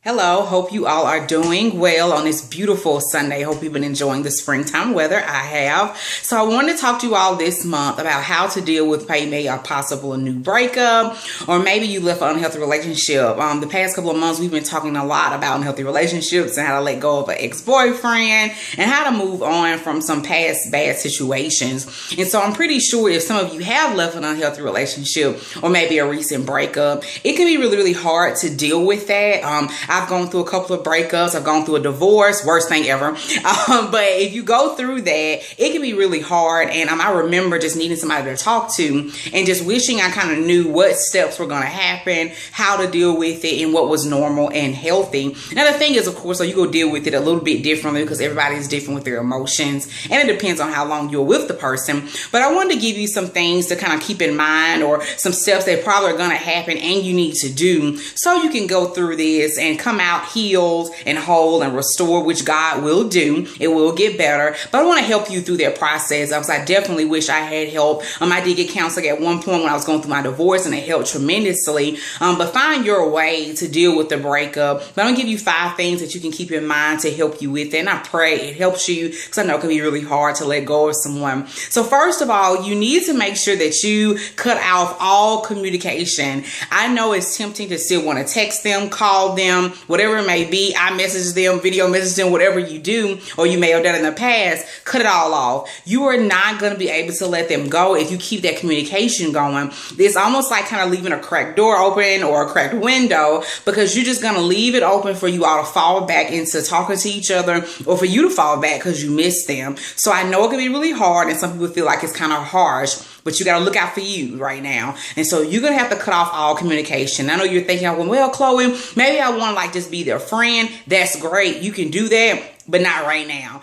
Hello, hope you all are doing well on this beautiful Sunday. Hope you've been enjoying the springtime weather. I have. So I wanted to talk to you all this month about how to deal with maybe a possible new breakup, or maybe you left an unhealthy relationship. The past couple of months, we've been talking a lot about unhealthy relationships and how to let go of an ex-boyfriend and how to move on from some past bad situations. And so I'm pretty sure if some of you have left an unhealthy relationship or maybe a recent breakup, it can be really, really hard to deal with that. I've gone through a couple of breakups. I've gone through a divorce, worst thing ever. But if you go through that, it can be really hard. And I remember just needing somebody to talk to and just wishing I kind of knew what steps were going to happen, how to deal with it, and what was normal and healthy. Now, the thing is, of course, so you go deal with it a little bit differently because everybody's different with their emotions. And it depends on how long you're with the person. But I wanted to give you some things to kind of keep in mind, or some steps that probably are going to happen and you need to do so you can go through this and come out healed and whole and restored, which God will do. It will get better. But I want to help you through that process because I definitely wish I had help. I did get counseling at one point when I was going through my divorce, and it helped tremendously. But find your way to deal with the breakup. But I'm going to give you 5 things that you can keep in mind to help you with it. And I pray it helps you, because I know it can be really hard to let go of someone. So first of all, you need to make sure that you cut off all communication. I know it's tempting to still want to text them, call them, whatever it may be. I message them, video message them, whatever you do, or you may have done in the past. Cut it all off. You are not going to be able to let them go if you keep that communication going. It's almost like kind of leaving a cracked door open or a cracked window, because you're just going to leave it open for you all to fall back into talking to each other, or for you to fall back because you miss them. So I know it can be really hard, and some people feel like it's kind of harsh, but you got to look out for you right now. And so you're going to have to cut off all communication. I know you're thinking, well, Chloe, maybe I want to just be their friend. That's great. You can do that, but not right now.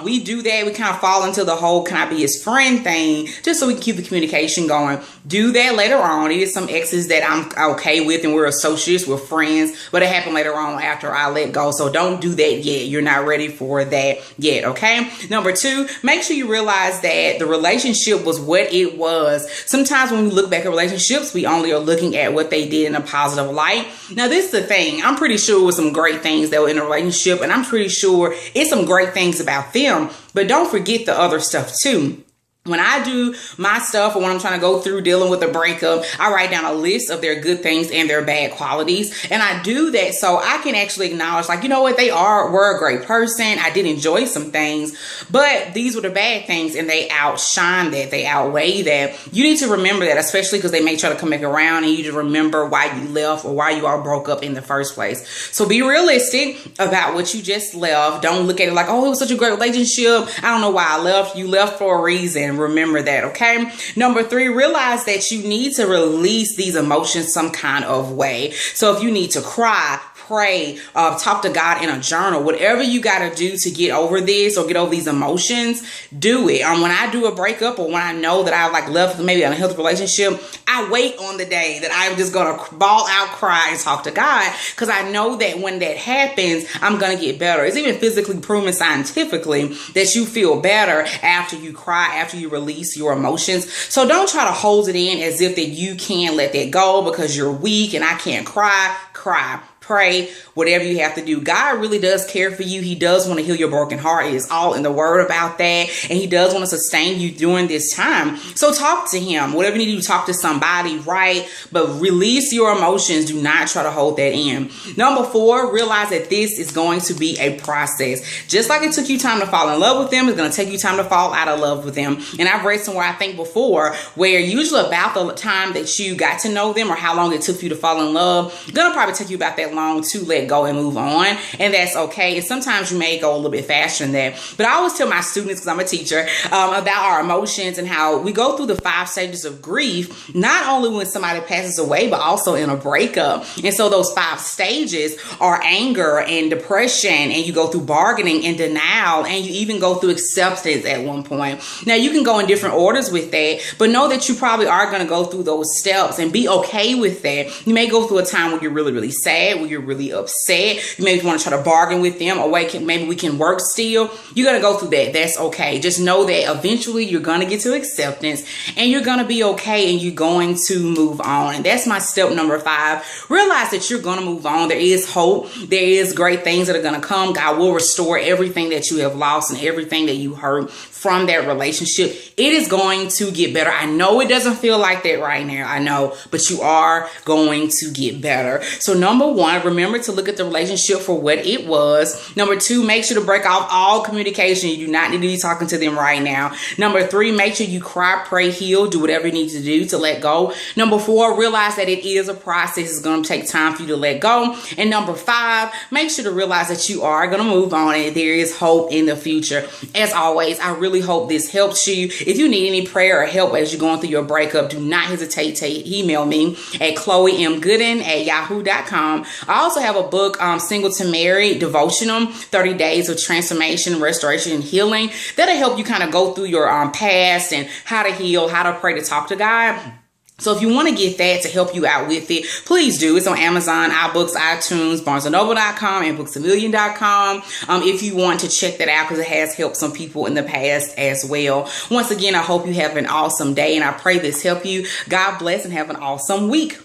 We do that. We kind of fall into the whole can I be his friend thing, just so we can keep the communication going. Do that later on. It is some exes that I'm okay with, and we're associates, we're friends, but it happened later on after I let go. So don't do that yet. You're not ready for that yet, okay? Number 2, make sure you realize that the relationship was what it was. Sometimes when we look back at relationships, we only are looking at what they did in a positive light. Now, this is the thing. I'm pretty sure it was some great things that were in a relationship, and I'm pretty sure it's some great things about them, but don't forget the other stuff too. When I do my stuff, or when I'm trying to go through dealing with a breakup, I write down a list of their good things and their bad qualities. And I do that so I can actually acknowledge, you know what, they were a great person. I did enjoy some things, but these were the bad things, and they outshine that. They outweigh that. You need to remember that, especially because they may try to come back around, and you need to remember why you left or why you all broke up in the first place. So be realistic about what you just left. Don't look at it like, oh, it was such a great relationship. I don't know why I left. You left for a reason. Remember that, okay? Number 3, realize that you need to release these emotions some kind of way. So if you need to cry, pray, talk to God in a journal, whatever you got to do to get over this or get over these emotions, do it. When I do a breakup, or when I know that I've left maybe an unhealthy relationship, I wait on the day that I'm just going to bawl out, cry, and talk to God, because I know that when that happens, I'm going to get better. It's even physically proven scientifically that you feel better after you cry, after you release your emotions. So don't try to hold it in as if that you can't let that go because you're weak and I can't cry. Pray, whatever you have to do. God really does care for you. He does want to heal your broken heart. It is all in the word about that. And he does want to sustain you during this time. So talk to him. Whatever you need to do, talk to somebody, right? But release your emotions. Do not try to hold that in. Number 4, realize that this is going to be a process. Just like it took you time to fall in love with them, it's going to take you time to fall out of love with them. And I've read somewhere, I think before, where usually about the time that you got to know them, or how long it took for you to fall in love, it's going to probably take you about that long to let go and move on, and that's okay. And sometimes you may go a little bit faster than that, but I always tell my students, because I'm a teacher, about our emotions and how we go through the 5 stages of grief, not only when somebody passes away, but also in a breakup. And so those 5 stages are anger and depression, and you go through bargaining and denial, and you even go through acceptance at one point. Now, you can go in different orders with that, but know that you probably are going to go through those steps and be okay with that. You may go through a time where you're really, really sad, where when you're really upset. You maybe want to try to bargain with them, or wait, maybe we can work still. You're going to go through that. That's okay. Just know that eventually you're going to get to acceptance, and you're going to be okay, and you're going to move on. And that's my step number 5. Realize that you're going to move on. There is hope. There is great things that are going to come. God will restore everything that you have lost and everything that you hurt from that relationship. It is going to get better. I know it doesn't feel like that right now. I know, but you are going to get better. So number 1, remember to look at the relationship for what it was. Number 2, make sure to break off all communication. You do not need to be talking to them right now. Number 3, make sure you cry, pray, heal, do whatever you need to do to let go. Number 4, realize that it is a process. It's going to take time for you to let go. And number 5, make sure to realize that you are going to move on and there is hope in the future. As always, I really hope this helps you. If you need any prayer or help as you're going through your breakup, do not hesitate to email me at chloemgooden@yahoo.com. I also have a book, Single to Married Devotional, 30 Days of Transformation, Restoration, and Healing. That'll help you kind of go through your past and how to heal, how to pray, to talk to God. So if you want to get that to help you out with it, please do. It's on Amazon, iBooks, iTunes, BarnesandNoble.com, and BooksAMillion.com. If you want to check that out, because it has helped some people in the past as well. Once again, I hope you have an awesome day, and I pray this help you. God bless, and have an awesome week.